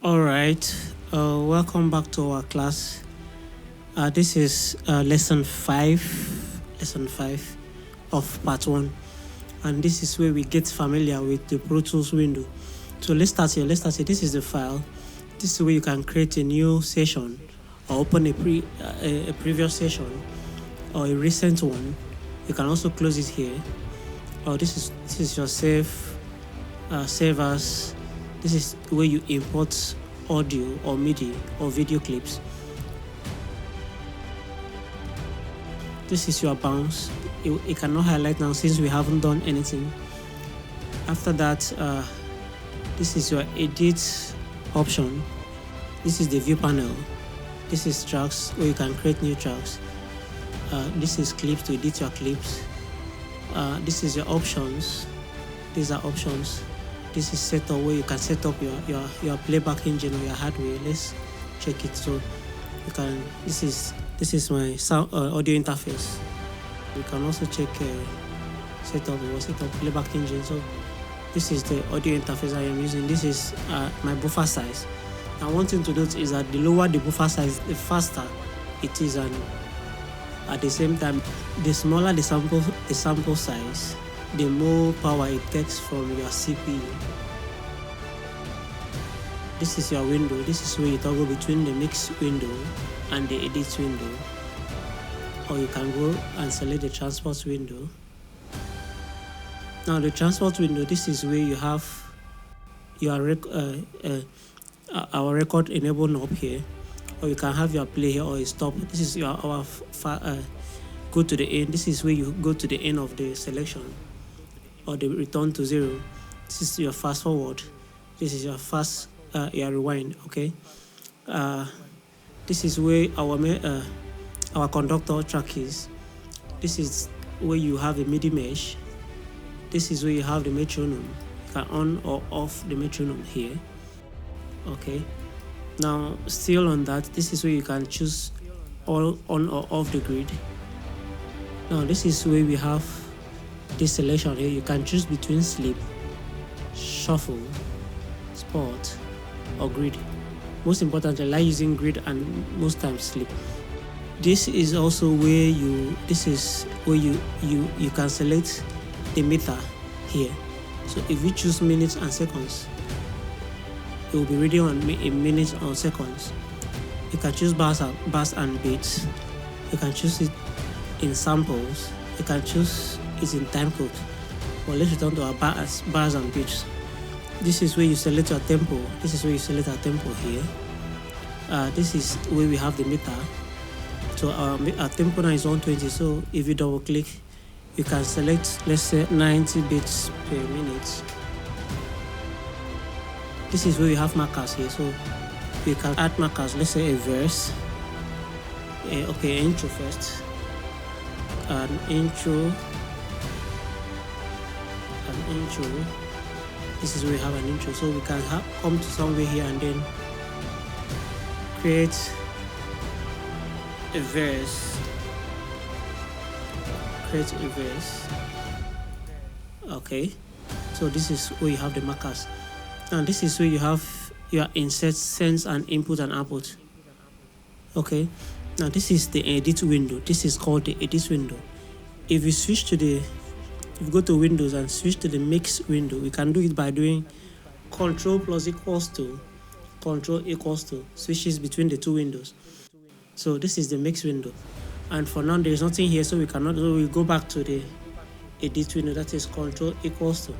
All right. Welcome back to our class. This is lesson five of part one, and this is where we get familiar with the Pro Tools window. So let's start here. This is the file. This is where you can create a new session or open a previous session or a recent one. You can also close it here. Or this is your save as. This is where you import audio or MIDI or video clips. This is your bounce. It cannot highlight now since we haven't done anything. After that, this is your edit option. This is the view panel. This is tracks where you can create new tracks. This is clips to edit your clips. This is your options. These are options. This is setup where you can set up your playback engine or your hardware. Let's check it. So you can. This is my sound audio interface. You can also check setup playback engine. So this is the audio interface I am using. This is my buffer size. And one thing to note is that the lower the buffer size, the faster it is, and at the same time, the smaller the sample size, the more power it takes from your CPU. This is your window. This is where you toggle between the mix window and the edit window. Or you can go and select the transport window. Now the transport window, this is where you have your our record enabled up here. Or you can have your play here or a stop. This is our go to the end. This is where you go to the end of the selection or the return to zero. This is your fast forward. This is your fast your rewind. Okay. This is where our conductor track is. This is where you have a MIDI mesh. This is where you have the metronome. You can on or off the metronome here. Okay. Now, still on that, this is where you can choose all on or off the grid. Now, this is where we have this selection here. You can choose between sleep, shuffle, sport, or grid. Most importantly, I like using grid and most times sleep. This is also where you can select the meter here. So if you choose minutes and seconds, it will be reading in minutes or seconds. You can choose bars and beats. You can choose it in samples. You can choose it in time code. Well, let's return to our bars and beats. This is where you select your tempo. This is where you select our tempo here. This is where we have the meter. So our tempo now is 120. So if you double click, you can select, let's say, 90 beats per minute. This is where you have markers here. So you can add markers. Let's say a verse. Intro first. An intro. This is where we have an intro. So we can come to somewhere here and then create a verse. Okay. So this is where you have the markers. And this is where you have your insert, sense, and input and output. Okay. Now this is the edit window. This is called the edit window. If you go to Windows and switch to the mix window, we can do it by doing Control equals to switches between the two windows. So this is the mix window. And for now, there is nothing here, so we cannot. So we go back to the edit window. That is Control equals to.